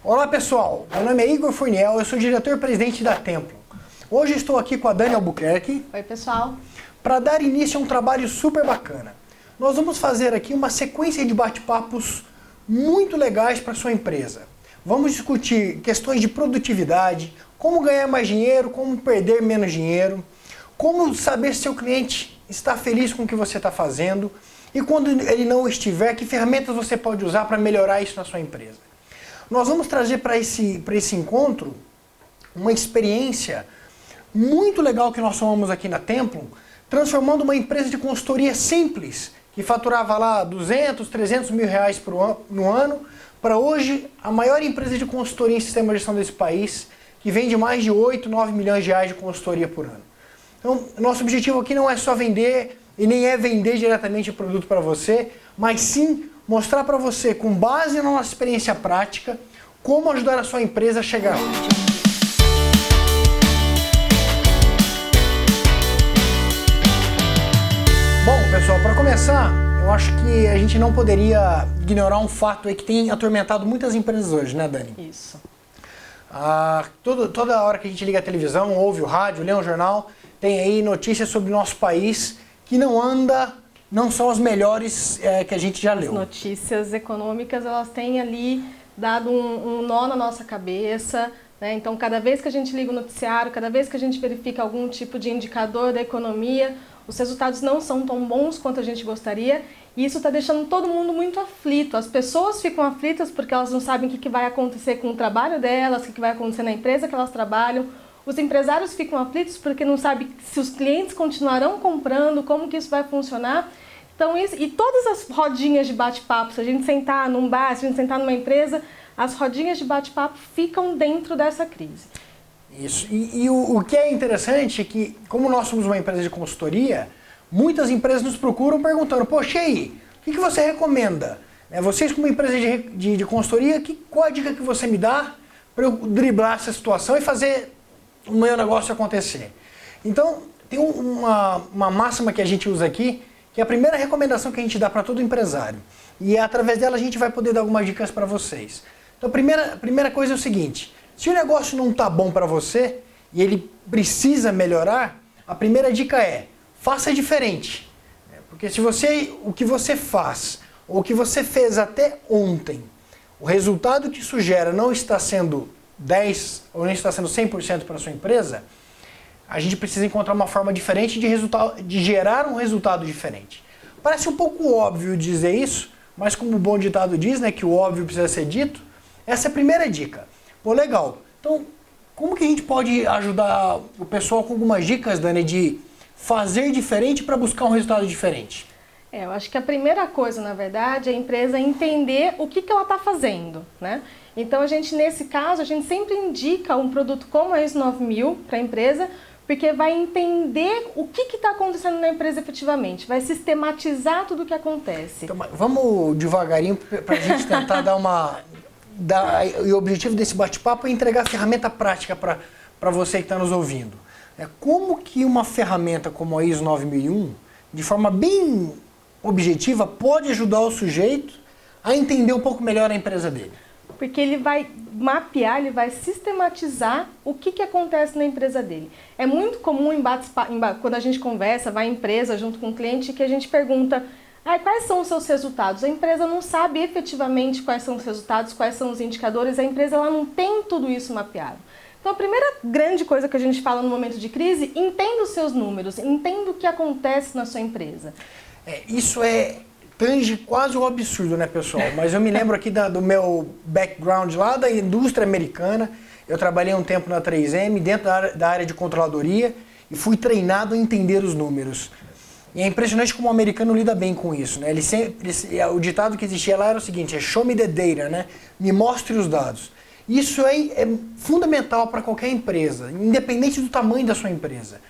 Olá pessoal, meu nome é Igor Furniel, eu sou diretor-presidente da Templum. Hoje estou aqui com a Dani Albuquerque. Oi pessoal. Para dar início a um trabalho super bacana. Nós vamos fazer aqui uma sequência de bate-papos muito legais para sua empresa. Vamos discutir questões de produtividade, como ganhar mais dinheiro, como perder menos dinheiro, como saber se seu cliente está feliz com o que você está fazendo e quando ele não estiver, que ferramentas você pode usar para melhorar isso na sua empresa. Nós vamos trazer para esse encontro uma experiência muito legal que nós somos aqui na Templum, transformando uma empresa de consultoria simples, que faturava lá 200, 300 mil reais no ano, para hoje a maior empresa de consultoria em sistema de gestão desse país, que vende mais de 8, 9 milhões de reais de consultoria por ano. Então, nosso objetivo aqui não é só vender, e nem é vender diretamente o produto para você, mas sim mostrar para você, com base na nossa experiência prática, como ajudar a sua empresa a chegar lá. Bom, pessoal, para começar, eu acho que a gente não poderia ignorar um fato aí que tem atormentado muitas empresas hoje, né, Dani? Isso. Toda hora que a gente liga a televisão, ouve o rádio, lê um jornal, tem aí notícias sobre o nosso país que não são as melhores que a gente já leu. As notícias econômicas, elas têm ali dado um nó na nossa cabeça, né? Então, cada vez que a gente liga o noticiário, cada vez que a gente verifica algum tipo de indicador da economia, os resultados não são tão bons quanto a gente gostaria e isso está deixando todo mundo muito aflito. As pessoas ficam aflitas porque elas não sabem o que vai acontecer com o trabalho delas, o que vai acontecer na empresa que elas trabalham. Os empresários ficam aflitos porque não sabem se os clientes continuarão comprando, como que isso vai funcionar. Então, e todas as rodinhas de bate-papo, se a gente sentar num bar, se a gente sentar numa empresa, as rodinhas de bate-papo ficam dentro dessa crise. Isso. E o que é interessante é que, como nós somos uma empresa de consultoria, muitas empresas nos procuram perguntando, poxa, e aí, o que você recomenda? Vocês como empresa de consultoria, qual a dica que você me dá para eu driblar essa situação e fazer o meu negócio acontecer? Então, tem uma máxima que a gente usa aqui, que é a primeira recomendação que a gente dá para todo empresário. E através dela a gente vai poder dar algumas dicas para vocês. Então, a primeira coisa é o seguinte, se o negócio não está bom para você e ele precisa melhorar, a primeira dica é, faça diferente. Porque se o que você faz, ou o que você fez até ontem, o resultado que isso gera não está sendo 10% ou não está sendo 100% para a sua empresa, a gente precisa encontrar uma forma diferente de gerar um resultado diferente. Parece um pouco óbvio dizer isso, mas como o bom ditado diz, né, que o óbvio precisa ser dito, essa é a primeira dica. Pô, legal. Então, como que a gente pode ajudar o pessoal com algumas dicas, Dani, de fazer diferente para buscar um resultado diferente? Eu acho que a primeira coisa, na verdade, é a empresa entender o que ela está fazendo, né? Então, nesse caso, a gente sempre indica um produto como a ISO 9000 para a empresa, porque vai entender o que está acontecendo na empresa efetivamente, vai sistematizar tudo o que acontece. Então, vamos devagarinho para a gente tentar e o objetivo desse bate-papo é entregar a ferramenta prática para você que está nos ouvindo. Como que uma ferramenta como a ISO 9001, de forma bem objetiva, pode ajudar o sujeito a entender um pouco melhor a empresa dele? Porque ele vai mapear, ele vai sistematizar o que acontece na empresa dele. É muito comum quando a gente conversa, vai à empresa junto com o cliente, que a gente pergunta quais são os seus resultados? A empresa não sabe efetivamente quais são os resultados, quais são os indicadores, a empresa ela não tem tudo isso mapeado. Então a primeira grande coisa que a gente fala no momento de crise, entenda os seus números, entenda o que acontece na sua empresa. Isso tange quase um absurdo, né, pessoal? Mas eu me lembro aqui do meu background lá da indústria americana. Eu trabalhei um tempo na 3M, dentro da área de controladoria, e fui treinado a entender os números. E é impressionante como o americano lida bem com isso, né? O ditado que existia lá era o seguinte, show me the data, né? Me mostre os dados. Isso é fundamental para qualquer empresa, independente do tamanho da sua empresa.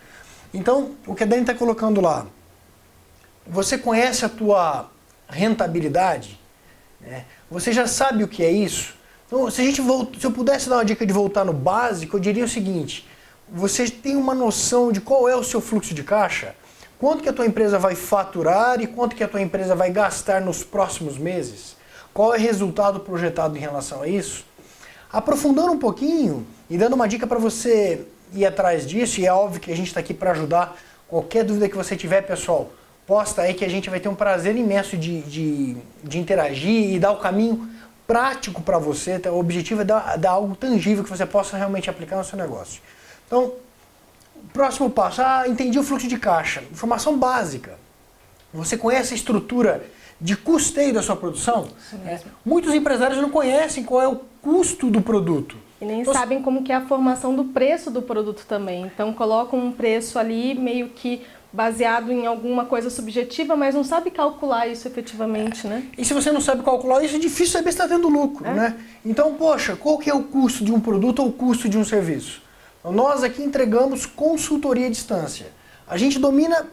Então, o que a Dani está colocando lá, você conhece a tua rentabilidade? Você já sabe o que é isso? Então, se eu pudesse dar uma dica de voltar no básico, eu diria o seguinte, você tem uma noção de qual é o seu fluxo de caixa? Quanto que a tua empresa vai faturar e quanto que a tua empresa vai gastar nos próximos meses? Qual é o resultado projetado em relação a isso? Aprofundando um pouquinho e dando uma dica para você ir atrás disso, e é óbvio que a gente está aqui para ajudar. Qualquer dúvida que você tiver, pessoal, posta aí que a gente vai ter um prazer imenso de interagir e dar o caminho prático para você. O objetivo é dar algo tangível que você possa realmente aplicar no seu negócio. Então, próximo passo. Entendi o fluxo de caixa. Informação básica. Você conhece a estrutura de custeio da sua produção? Muitos empresários não conhecem qual é o custo do produto. E nem sabem como que é a formação do preço do produto também. Então colocam um preço ali meio que baseado em alguma coisa subjetiva, mas não sabe calcular isso efetivamente, né? E se você não sabe calcular isso, é difícil saber se está tendo lucro, né? Então, poxa, qual que é o custo de um produto ou o custo de um serviço? Então, nós aqui entregamos consultoria à distância. A gente domina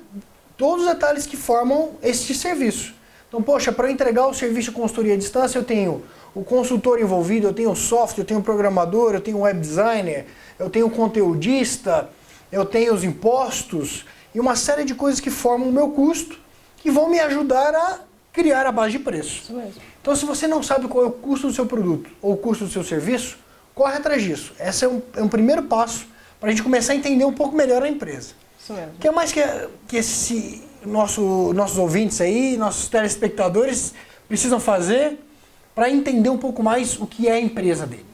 todos os detalhes que formam este serviço. Então, poxa, para eu entregar o serviço de consultoria à distância, eu tenho o consultor envolvido, eu tenho o software, eu tenho o programador, eu tenho o web designer, eu tenho o conteudista, eu tenho os impostos e uma série de coisas que formam o meu custo que vão me ajudar a criar a base de preço. Isso mesmo. Então, se você não sabe qual é o custo do seu produto ou o custo do seu serviço, corre atrás disso. Esse é um primeiro passo para a gente começar a entender um pouco melhor a empresa. Isso mesmo. O que é mais que esse nossos ouvintes aí, nossos telespectadores precisam fazer para entender um pouco mais o que é a empresa dele?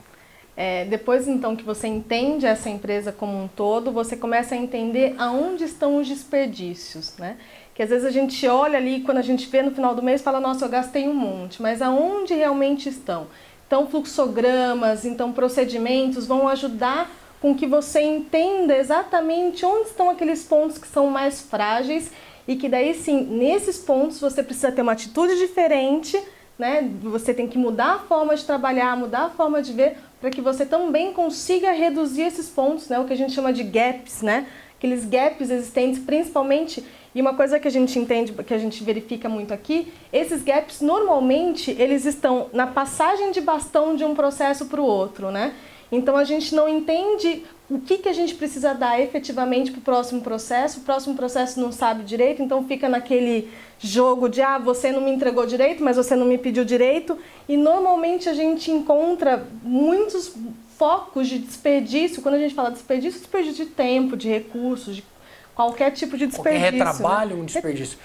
Depois então que você entende essa empresa como um todo, você começa a entender aonde estão os desperdícios, né? Que às vezes a gente olha ali, quando a gente vê no final do mês, fala, nossa, eu gastei um monte, mas aonde realmente estão? Então fluxogramas, então procedimentos vão ajudar com que você entenda exatamente onde estão aqueles pontos que são mais frágeis e que daí sim, nesses pontos você precisa ter uma atitude diferente, né? Você tem que mudar a forma de trabalhar, mudar a forma de ver, para que você também consiga reduzir esses pontos, né? O que a gente chama de gaps, né? Aqueles gaps existentes, principalmente, e uma coisa que a gente entende, que a gente verifica muito aqui, esses gaps normalmente eles estão na passagem de bastão de um processo para o outro, né? Então a gente não entende o que a gente precisa dar efetivamente para o próximo processo não sabe direito, então fica naquele jogo de você não me entregou direito, mas você não me pediu direito, e normalmente a gente encontra muitos focos de desperdício. Quando a gente fala desperdício de tempo, de recursos, de qualquer tipo de desperdício. Qualquer retrabalho, né? Um desperdício.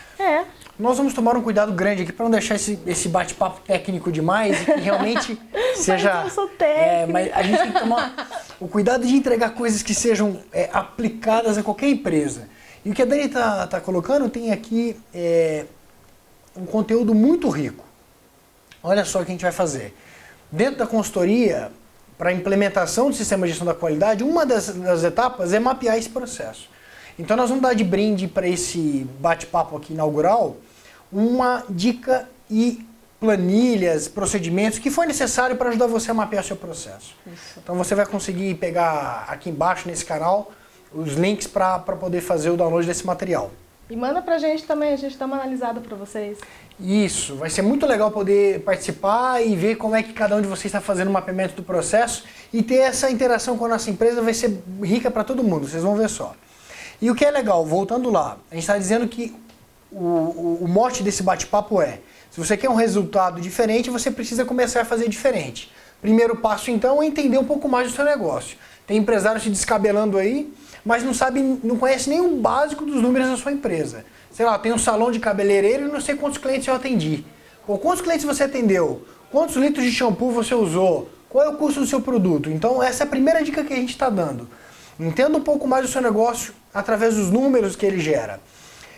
Nós vamos tomar um cuidado grande aqui para não deixar esse bate-papo técnico demais e que realmente seja... Mas eu sou técnica. Mas a gente tem que tomar o cuidado de entregar coisas que sejam aplicadas a qualquer empresa. E o que a Dani tá colocando tem aqui um conteúdo muito rico. Olha só o que a gente vai fazer. Dentro da consultoria, para a implementação do sistema de gestão da qualidade, uma das etapas é mapear esse processo. Então nós vamos dar de brinde para esse bate-papo aqui inaugural uma dica e planilhas, procedimentos que for necessário para ajudar você a mapear seu processo. Isso. Então você vai conseguir pegar aqui embaixo nesse canal os links para poder fazer o download desse material. E manda pra gente também, a gente dá uma analisada para vocês. Isso, vai ser muito legal poder participar e ver como é que cada um de vocês está fazendo o mapeamento do processo e ter essa interação com a nossa empresa vai ser rica para todo mundo, vocês vão ver só. E o que é legal, voltando lá, a gente está dizendo que o mote desse bate-papo se você quer um resultado diferente, você precisa começar a fazer diferente. Primeiro passo, então, é entender um pouco mais do seu negócio. Tem empresário se descabelando aí, mas não conhece nem o básico dos números da sua empresa. Sei lá, tem um salão de cabeleireiro e não sei quantos clientes eu atendi. Pô, quantos clientes você atendeu? Quantos litros de shampoo você usou? Qual é o custo do seu produto? Então, essa é a primeira dica que a gente está dando. Entenda um pouco mais do seu negócio através dos números que ele gera.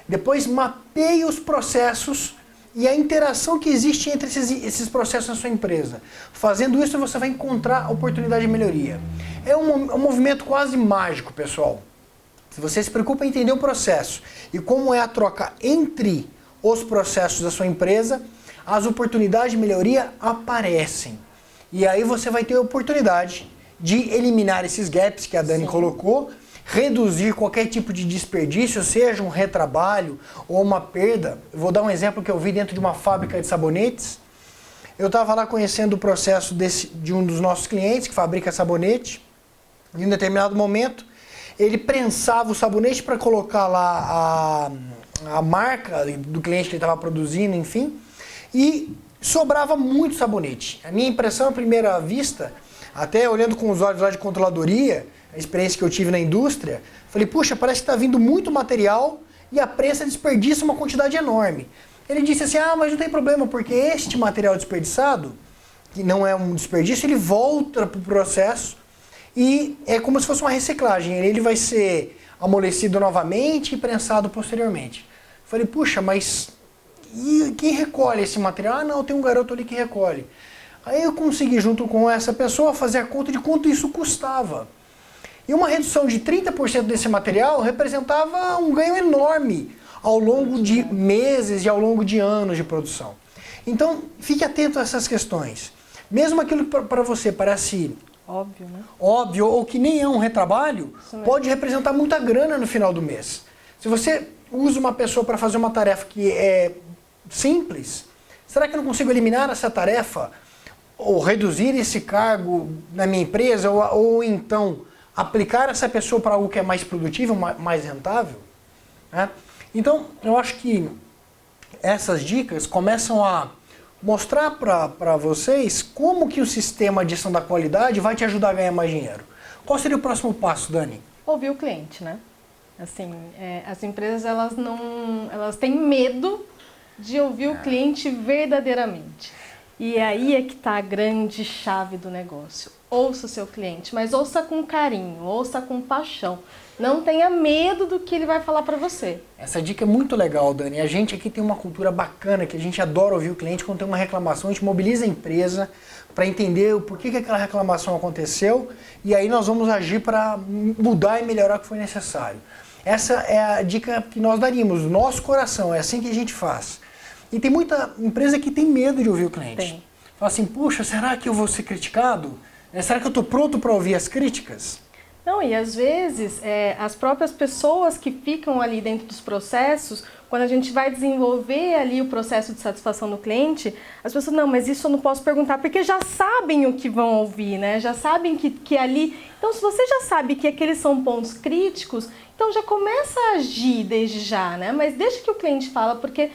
Depois mapeie os processos e a interação que existe entre esses processos na sua empresa. Fazendo isso você vai encontrar oportunidade de melhoria. É um movimento quase mágico, pessoal. Se você se preocupa em entender o processo e como é a troca entre os processos da sua empresa, as oportunidades de melhoria aparecem. E aí você vai ter a oportunidade de eliminar esses gaps que a Dani colocou, reduzir qualquer tipo de desperdício, seja um retrabalho ou uma perda. Eu vou dar um exemplo que eu vi dentro de uma fábrica de sabonetes. Eu estava lá conhecendo o processo de um dos nossos clientes que fabrica sabonete. Em um determinado momento, ele prensava o sabonete para colocar lá a marca do cliente que ele estava produzindo, enfim, e sobrava muito sabonete. A minha impressão à primeira vista, Até olhando com os olhos lá de controladoria, a experiência que eu tive na indústria, falei, puxa, parece que está vindo muito material e a prensa desperdiça uma quantidade enorme. Ele disse assim, mas não tem problema, porque este material desperdiçado, que não é um desperdício, ele volta para o processo e é como se fosse uma reciclagem. Ele vai ser amolecido novamente e prensado posteriormente. Falei, puxa, mas e quem recolhe esse material? Não, tem um garoto ali que recolhe. Aí eu consegui, junto com essa pessoa, fazer a conta de quanto isso custava. E uma redução de 30% desse material representava um ganho enorme ao longo de meses e ao longo de anos de produção. Então, fique atento a essas questões. Mesmo aquilo que para você parece óbvio, né? Óbvio, ou que nem é um retrabalho, pode representar muita grana no final do mês. Se você usa uma pessoa para fazer uma tarefa que é simples, será que eu não consigo eliminar essa tarefa? Ou reduzir esse cargo na minha empresa? Ou então aplicar essa pessoa para algo que é mais produtivo, mais rentável? Né? Então, eu acho que essas dicas começam a mostrar para vocês como que o sistema de gestão da qualidade vai te ajudar a ganhar mais dinheiro. Qual seria o próximo passo, Dani? Ouvir o cliente, né? Assim, as empresas elas têm medo de ouvir o cliente verdadeiramente. E aí é que está a grande chave do negócio. Ouça o seu cliente, mas ouça com carinho, ouça com paixão. Não tenha medo do que ele vai falar para você. Essa dica é muito legal, Dani. A gente aqui tem uma cultura bacana, que a gente adora ouvir o cliente. Quando tem uma reclamação, a gente mobiliza a empresa para entender o porquê que aquela reclamação aconteceu e aí nós vamos agir para mudar e melhorar o que foi necessário. Essa é a dica que nós daríamos, do nosso coração, é assim que a gente faz. E tem muita empresa que tem medo de ouvir o cliente. Tem. Fala assim, puxa, será que eu vou ser criticado? Será que eu estou pronto para ouvir as críticas? Não, e às vezes as próprias pessoas que ficam ali dentro dos processos, quando a gente vai desenvolver ali o processo de satisfação do cliente, as pessoas, não, mas isso eu não posso perguntar, porque já sabem o que vão ouvir, né? Já sabem que ali... Então, se você já sabe que aqueles são pontos críticos, então já começa a agir desde já, né? Mas deixa que o cliente fala, porque...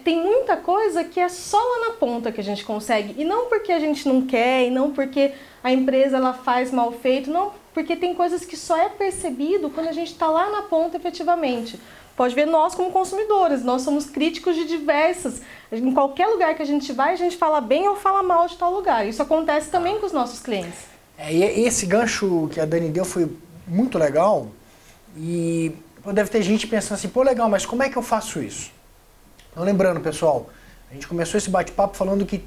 tem muita coisa que é só lá na ponta que a gente consegue, e não porque a gente não quer, e não porque a empresa ela faz mal feito, não, porque tem coisas que só é percebido quando a gente está lá na ponta efetivamente. Pode ver nós como consumidores, nós somos críticos de diversas, em qualquer lugar que a gente vai, a gente fala bem ou fala mal de tal lugar. Isso acontece também com os nossos clientes. E esse gancho que a Dani deu foi muito legal, e deve ter gente pensando assim, pô, legal, mas como é que eu faço isso? Então, lembrando, pessoal, a gente começou esse bate-papo falando que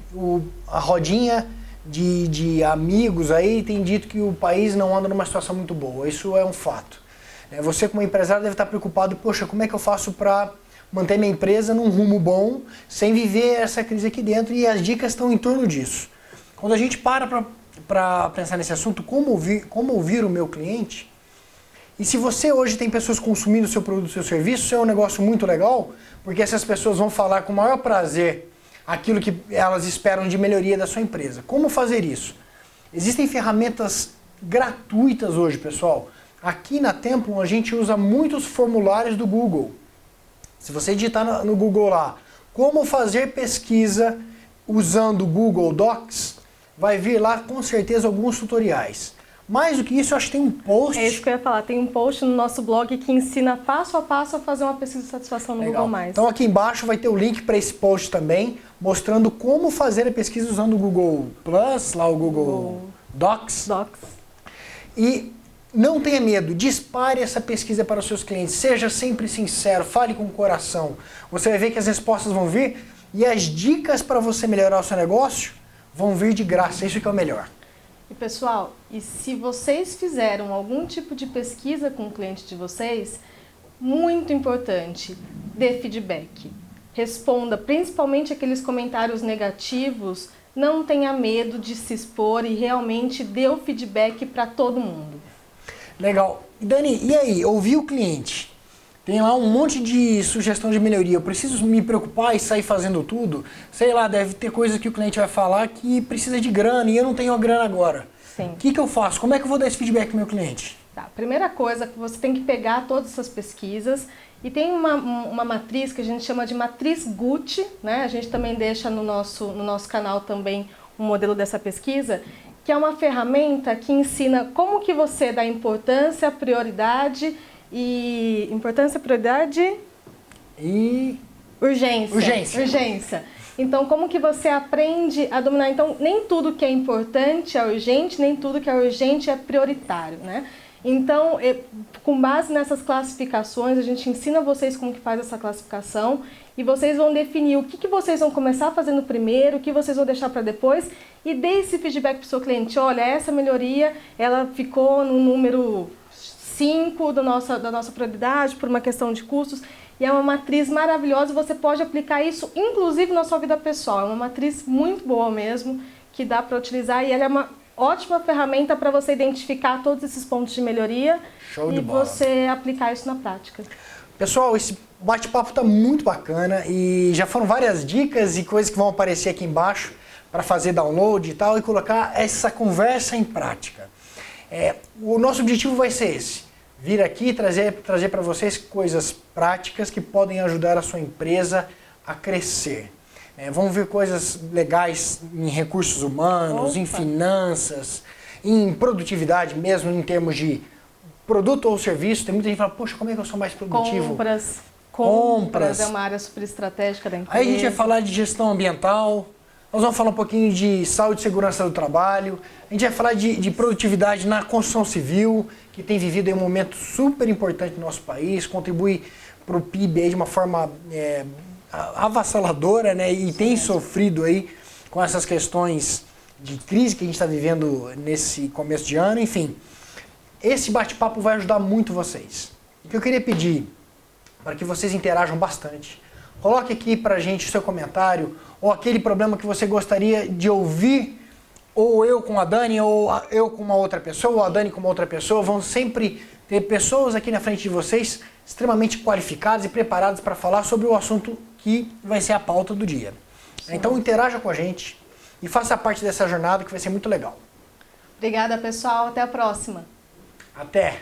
a rodinha de amigos aí tem dito que o país não anda numa situação muito boa. Isso é um fato. Você, como empresário, deve estar preocupado, poxa, como é que eu faço para manter minha empresa num rumo bom, sem viver essa crise aqui dentro? E as dicas estão em torno disso. Quando a gente para pensar nesse assunto, como ouvir o meu cliente, e se você hoje tem pessoas consumindo o seu produto, o seu serviço, isso é um negócio muito legal, porque essas pessoas vão falar com o maior prazer aquilo que elas esperam de melhoria da sua empresa. Como fazer isso? Existem ferramentas gratuitas hoje, pessoal. Aqui na Templum a gente usa muitos formulários do Google. Se você digitar no Google lá, como fazer pesquisa usando o Google Docs, vai vir lá com certeza alguns tutoriais. Mais do que isso, eu acho que tem um post... É isso que eu ia falar, tem um post no nosso blog que ensina passo a passo a fazer uma pesquisa de satisfação no Legal. Google+. Então aqui embaixo vai ter o link para esse post também, mostrando como fazer a pesquisa usando o Google Plus, lá o Google Docs. E não tenha medo, dispare essa pesquisa para os seus clientes, seja sempre sincero, fale com o coração. Você vai ver que as respostas vão vir e as dicas para você melhorar o seu negócio vão vir de graça, isso que é o melhor. E pessoal, e se vocês fizeram algum tipo de pesquisa com o cliente de vocês, muito importante, dê feedback. Responda, principalmente aqueles comentários negativos, não tenha medo de se expor e realmente dê o feedback para todo mundo. Legal. Dani, e aí, ouvi o cliente? Tem lá um monte de sugestão de melhoria. Eu preciso me preocupar e sair fazendo tudo? Sei lá, deve ter coisas que o cliente vai falar que precisa de grana e eu não tenho a grana agora. Sim. O que eu faço? Como é que eu vou dar esse feedback pro meu cliente? Tá, primeira coisa que você tem que pegar todas essas pesquisas e tem uma matriz que a gente chama de matriz Gucci, né? A gente também deixa no nosso canal também um modelo dessa pesquisa, que é uma ferramenta que ensina como que você dá importância, prioridade e... Urgência. Então, como que você aprende a dominar? Então, nem tudo que é importante é urgente, nem tudo que é urgente é prioritário, né? Então, com base nessas classificações, a gente ensina vocês como que faz essa classificação e vocês vão definir o que vocês vão começar fazendo primeiro, o que vocês vão deixar para depois e dê esse feedback para o seu cliente. Olha, essa melhoria, ela ficou no número 5 da nossa prioridade por uma questão de custos. E é uma matriz maravilhosa, você pode aplicar isso inclusive na sua vida pessoal. É uma matriz muito boa mesmo, que dá para utilizar e ela é uma ótima ferramenta para você identificar todos esses pontos de melhoria e você aplicar isso na prática. Pessoal, esse bate-papo está muito bacana e já foram várias dicas e coisas que vão aparecer aqui embaixo para fazer download e tal e colocar essa conversa em prática. O nosso objetivo vai ser esse. Vir aqui e trazer para vocês coisas práticas que podem ajudar a sua empresa a crescer. Vamos ver coisas legais em recursos humanos, em finanças, em produtividade mesmo, em termos de produto ou serviço. Tem muita gente que fala, poxa, como é que eu sou mais produtivo? Compras é uma área super estratégica da empresa. Aí a gente vai falar de gestão ambiental. Nós vamos falar um pouquinho de saúde e segurança do trabalho. A gente vai falar de produtividade na construção civil, que tem vivido um momento super importante no nosso país, contribui para o PIB aí de uma forma avassaladora, né? E tem sofrido aí com essas questões de crise que a gente está vivendo nesse começo de ano. Enfim, esse bate-papo vai ajudar muito vocês. O que eu queria pedir para que vocês interajam bastante. Coloque aqui para a gente o seu comentário, ou aquele problema que você gostaria de ouvir, ou eu com a Dani, ou eu com uma outra pessoa, ou a Dani com uma outra pessoa. Vão sempre ter pessoas aqui na frente de vocês extremamente qualificadas e preparadas para falar sobre o assunto que vai ser a pauta do dia. Sim. Então interaja com a gente e faça parte dessa jornada que vai ser muito legal. Obrigada, pessoal. Até a próxima. Até!